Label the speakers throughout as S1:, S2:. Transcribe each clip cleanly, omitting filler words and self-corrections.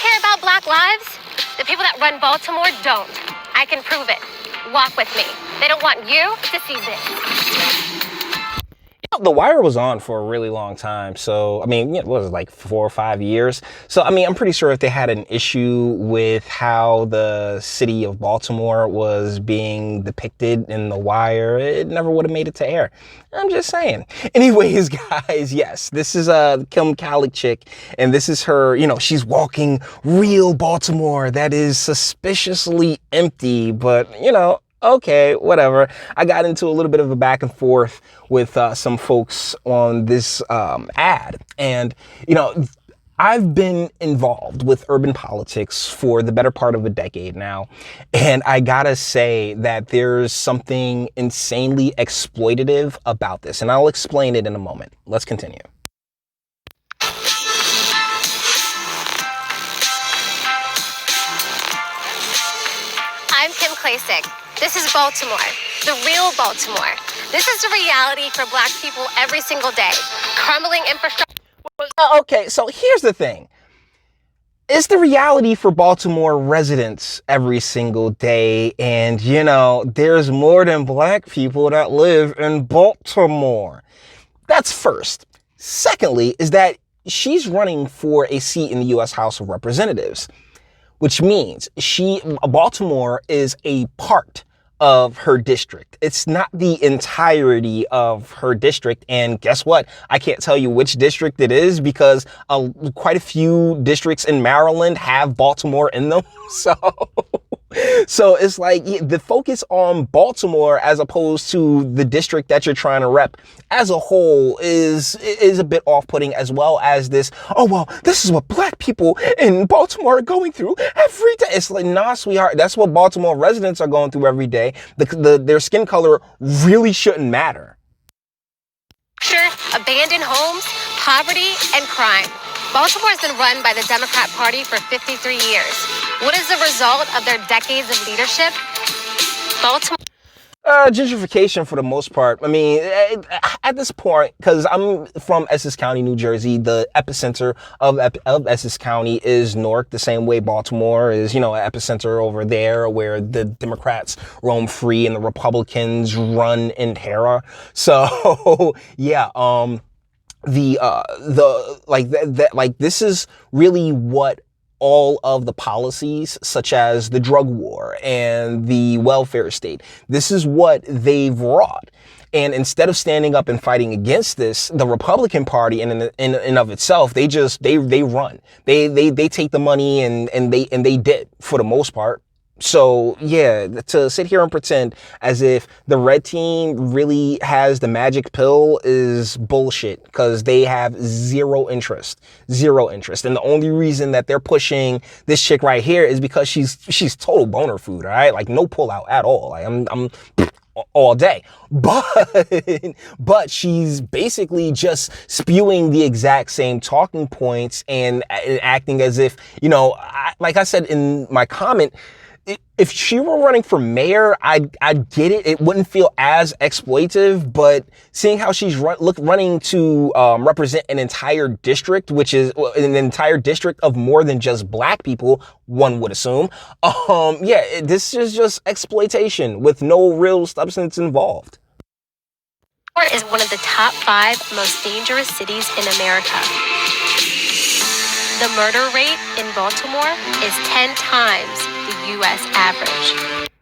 S1: care about Black lives? The people that run Baltimore don't. I can prove it. Walk with me. They don't want you to see this.
S2: The Wire was on for a really long time. So, I mean, what was it, like 4 or 5 years? So, I mean, I'm pretty sure if they had an issue with how the city of Baltimore was being depicted in The Wire, it never would have made it to air. I'm just saying. Anyways, guys, yes, this is Kim Klacik, and this is her, she's walking real Baltimore that is suspiciously empty, but, okay, whatever. I got into a little bit of a back and forth with some folks on this ad. And, I've been involved with urban politics for the better part of a decade now. And I gotta say that there's something insanely exploitative about this. And I'll explain it in a moment. Let's continue.
S1: I'm Kim Klacik. This is Baltimore, the real Baltimore. This is the reality for Black people every single day. Crumbling infrastructure.
S2: Okay, so here's the thing. It's the reality for Baltimore residents every single day. And, there's more than Black people that live in Baltimore. That's first. Secondly, is that she's running for a seat in the U.S. House of Representatives, which means Baltimore is a part of her district. It's not the entirety of her district. And guess what? I can't tell you which district it is because quite a few districts in Maryland have Baltimore in them. So it's like the focus on Baltimore as opposed to the district that you're trying to rep as a whole is a bit off-putting, as well as this, oh, well, this is what Black people in Baltimore are going through every day. It's like, nah, sweetheart, that's what Baltimore residents are going through every day. Their skin color really shouldn't matter.
S1: Abandoned homes, poverty, and crime. Baltimore has been run by the Democrat Party for 53 years. What is the result of their decades of leadership? Baltimore.
S2: Gentrification for the most part. I mean, at this point, because I'm from Essex County, New Jersey, the epicenter of Essex County is Newark, the same way Baltimore is, an epicenter over there where the Democrats roam free and the Republicans run in terror. So, yeah, this is really what all of the policies, such as the drug war and the welfare state, this is what they've wrought. And instead of standing up and fighting against this, the Republican Party in of itself, they run. They take the money and they did for the most part. So, yeah, to sit here and pretend as if the red team really has the magic pill is bullshit, because they have zero interest. And the only reason that they're pushing this chick right here is because she's total boner food, all right? Like, no pullout at all. Like, I'm all day. But she's basically just spewing the exact same talking points and acting as if, like I said in my comment, if she were running for mayor, I'd get it. It wouldn't feel as exploitive, but seeing how she's running to represent an entire district, which is an entire district of more than just Black people, one would assume. This is just exploitation with no real substance involved.
S1: Baltimore is one of the top 5 most dangerous cities in America. The murder rate in Baltimore is 10 times the U.S. average.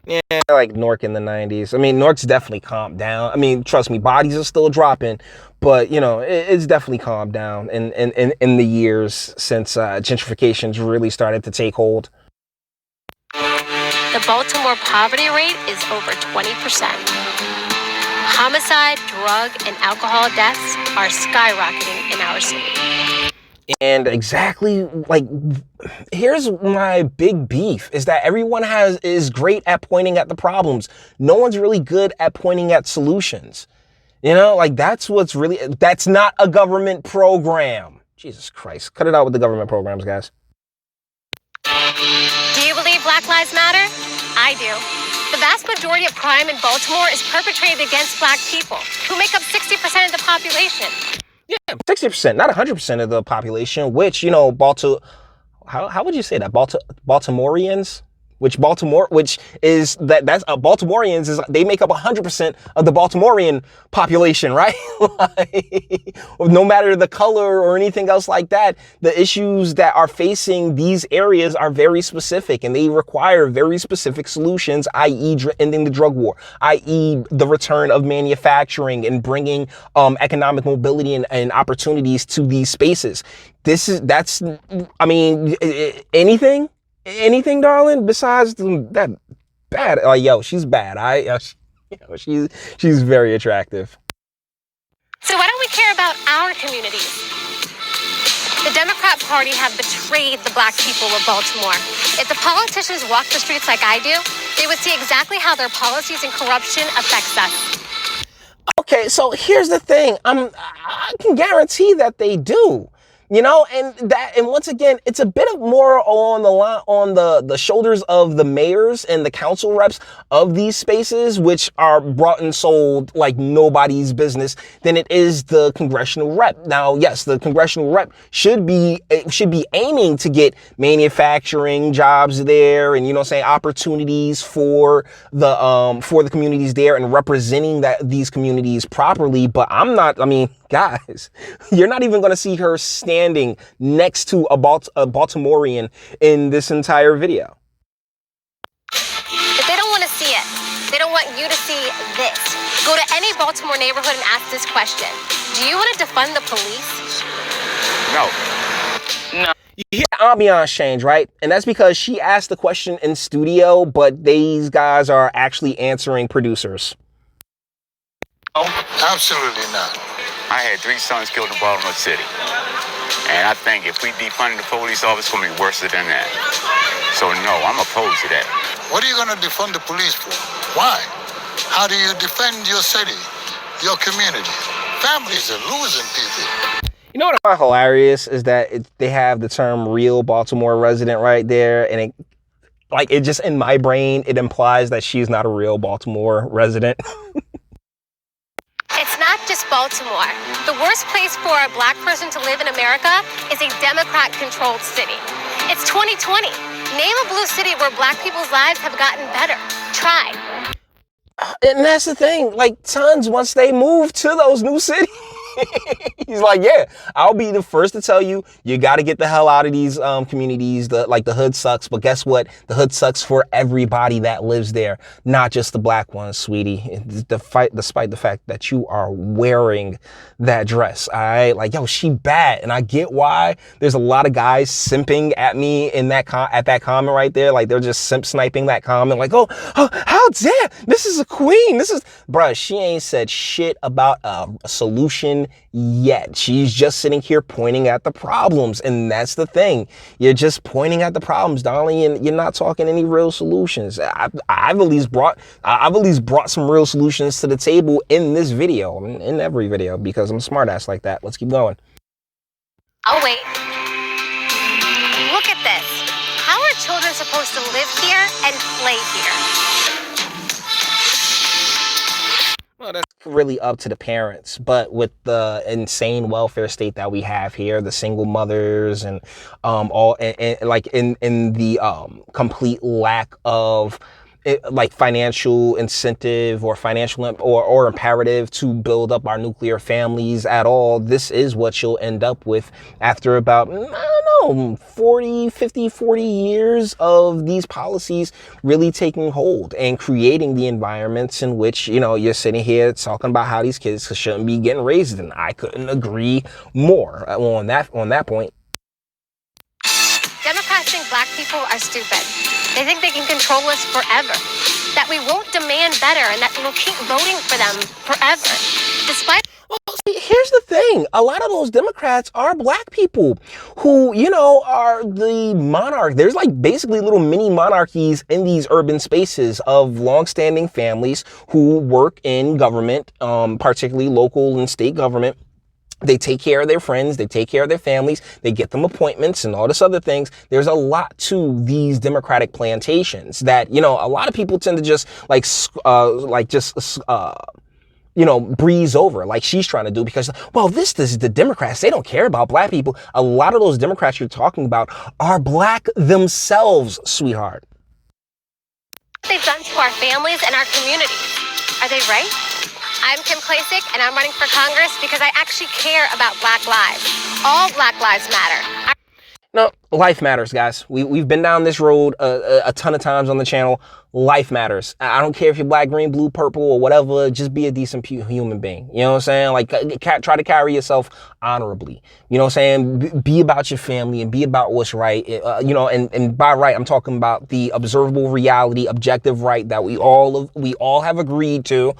S2: Yeah, like Newark in the 90s. I mean, Newark's definitely calmed down. I mean, trust me, bodies are still dropping, but, it's definitely calmed down in the years since gentrification's really started to take hold.
S1: The Baltimore poverty rate is over 20%. Homicide, drug, and alcohol deaths are skyrocketing in our city.
S2: And exactly, here's my big beef, is that everyone is great at pointing at the problems. No one's really good at pointing at solutions. That's not a government program. Jesus Christ. Cut it out with the government programs, guys.
S1: Do you believe Black Lives Matter? I do. The vast majority of crime in Baltimore is perpetrated against Black people, who make up 60% of the population.
S2: Yeah, 60%, not 100% of the population, which, Baltimore, how would you say that? Baltimoreans? Which is that's Baltimoreans is they make up 100% of the Baltimorean population, right? Like, no matter the color or anything else like that, the issues that are facing these areas are very specific and they require very specific solutions, i.e. ending the drug war, i.e. the return of manufacturing and bringing economic mobility and opportunities to these spaces. Anything, darling, besides that bad. Yo, she's bad. She's very attractive.
S1: So why don't we care about our communities? The Democrat Party have betrayed the black people of Baltimore. If the politicians walked the streets like I do, they would see exactly how their policies and corruption affects us.
S2: Okay, so here's the thing. I can guarantee that they do. You know, and once again, it's a bit of more on the shoulders of the mayors and the council reps of these spaces, which are brought and sold like nobody's business, than it is the congressional rep. Now, yes, the congressional rep should be aiming to get manufacturing jobs there, and opportunities for the communities there and representing these communities properly. But guys, you're not even going to see her standing next to a Baltimorean in this entire video.
S1: If they don't want to see it, they don't want you to see this. Go to any Baltimore neighborhood and ask this question. Do you want to defund the police?
S3: No.
S2: You hear ambiance change, right? And that's because she asked the question in studio, but these guys are actually answering producers.
S3: Oh,
S4: absolutely not.
S3: I had 3 sons killed in Baltimore City. And I think if we defund the police office, it's going to be worse than that. So no, I'm opposed to that.
S4: What are you going to defund the police for? Why? How do you defend your city, your community? Families are losing people.
S2: You know what I find hilarious is that they have the term real Baltimore resident right there. And it just in my brain, it implies that she's not a real Baltimore resident.
S1: It's not just Baltimore. The worst place for a black person to live in America is a Democrat-controlled city. It's 2020. Name a blue city where black people's lives have gotten better. Try.
S2: And that's the thing. Like, tons once they move to those new cities. He's like, yeah, I'll be the first to tell you, you got to get the hell out of these communities. The hood sucks. But guess what? The hood sucks for everybody that lives there, not just the black ones, sweetie. Despite the fact that you are wearing that dress. All right. Like, yo, she bad. And I get why there's a lot of guys simping at me in that at that comment right there. Like, they're just simp sniping that comment. Like, oh, how dare, this is a queen. Bruh, she ain't said shit about a solution yet. She's just sitting here pointing at the problems, and that's the thing. You're just pointing at the problems, darling, and you're not talking any real solutions. I've at least brought some real solutions to the table in this video, in every video, because I'm a smartass like that. Let's keep going.
S1: I'll wait. Look at this. How are children supposed to live here and play here?
S2: Well, that's really up to the parents, but with the insane welfare state that we have here, the single mothers and all, and like in the complete lack of financial incentive or financial or imperative to build up our nuclear families at all, this is what you'll end up with after about, I don't know, 40 years of these policies really taking hold and creating the environments in which, you're sitting here talking about how these kids shouldn't be getting raised. And I couldn't agree more on that point.
S1: Democrats think black people are stupid. They think they can control us forever, that we won't demand better, and that we'll keep voting for them forever.
S2: Here's the thing. A lot of those Democrats are black people who, are the monarch. There's basically little mini monarchies in these urban spaces of longstanding families who work in government, particularly local and state government. They take care of their friends, they take care of their families, they get them appointments and all this other things. There's a lot to these Democratic plantations that, a lot of people tend to just breeze over like she's trying to do because, well, this is the Democrats. They don't care about black people. A lot of those Democrats you're talking about are black themselves, sweetheart.
S1: They've done to our families and our communities. Are they right? I'm Kim Klacik, and I'm running for Congress because I actually care about black lives. All black lives matter.
S2: No, life matters, guys. We've been down this road a ton of times on the channel. Life matters. I don't care if you're black, green, blue, purple, or whatever. Just be a decent human being. You know what I'm saying? Like, try to carry yourself honorably. You know what I'm saying? Be about your family and be about what's right. And by right, I'm talking about the observable reality, objective right that we all have agreed to.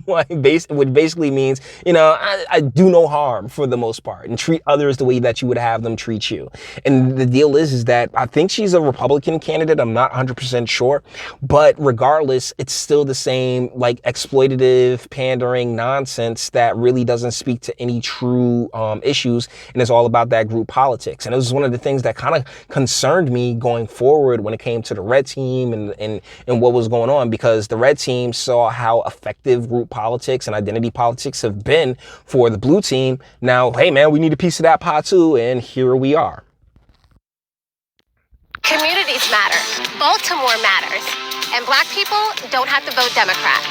S2: Which basically means, I do no harm for the most part and treat others the way that you would have them treat you. And the deal is that I think she's a Republican candidate. I'm not 100% sure, but regardless, it's still the same like exploitative, pandering nonsense that really doesn't speak to any true issues, and it's all about that group politics. And it was one of the things that kind of concerned me going forward when it came to the red team and what was going on, because the red team saw how effective group politics and identity politics have been for the blue team. Now, hey man, we need a piece of that pie too, and here we are.
S1: Communities matter. Baltimore matters. And black people don't have to vote Democrat.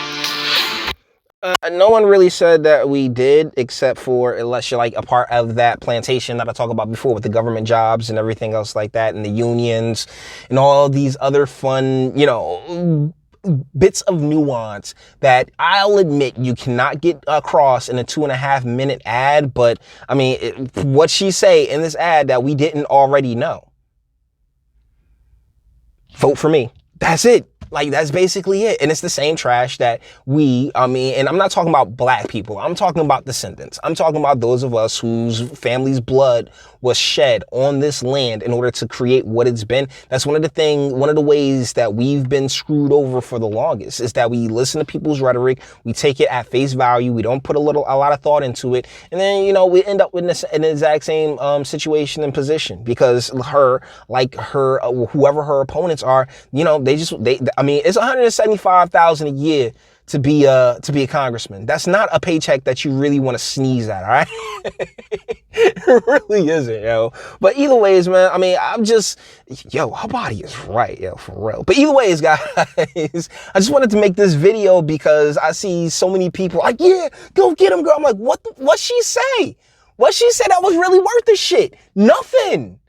S2: No one really said that we did, except for unless you're like a part of that plantation that I talked about before with the government jobs and everything else like that, and the unions and all these other fun, bits of nuance that I'll admit you cannot get across in a 2.5 minute ad. But I mean, what she say in this ad that we didn't already know? Vote for me. That's it. Like, that's basically it. And it's the same trash that and I'm not talking about black people. I'm talking about descendants. I'm talking about those of us whose family's blood was shed on this land in order to create what it's been. That's one of the ways that we've been screwed over for the longest, is that we listen to people's rhetoric. We take it at face value. We don't put a lot of thought into it. And then, we end up in the exact same situation and position, because whoever her opponents are, it's $175,000 a year to be a congressman. That's not a paycheck that you really want to sneeze at, all right? It really isn't, yo. But either ways, man, her body is right, yo, for real. But either ways, guys, I just wanted to make this video because I see so many people like, yeah, go get him, girl. I'm like, what she say? What she said that was really worth the shit? Nothing.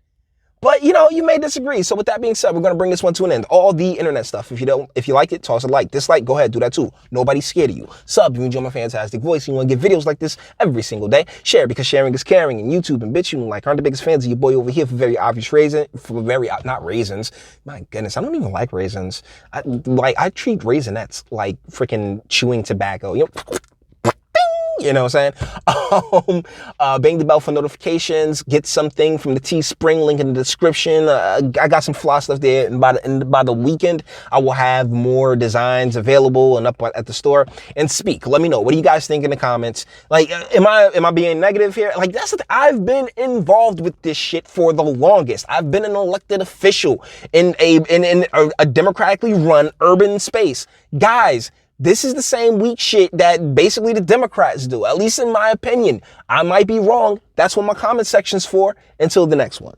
S2: But, you may disagree. So with that being said, we're going to bring this one to an end. All the internet stuff. If you like it, toss a like. Dislike, go ahead, do that too. Nobody's scared of you. Sub, you enjoy my fantastic voice. You want to get videos like this every single day. Share, because sharing is caring. And YouTube and Bitchute and aren't the biggest fans of your boy over here for very obvious reasons. Not raisins. My goodness, I don't even like raisins. I treat Raisinets like freaking chewing tobacco. You know what I'm saying? Bang the bell for notifications. Get something from the Teespring, link in the description. I got some fly stuff there, and by the weekend, I will have more designs available and up at the store. And speak. Let me know. What do you guys think in the comments? Like, am I being negative here? Like, that's the thing. I've been involved with this shit for the longest. I've been an elected official in a democratically run urban space, guys. This is the same weak shit that basically the Democrats do, at least in my opinion. I might be wrong. That's what my comment section's for. Until the next one.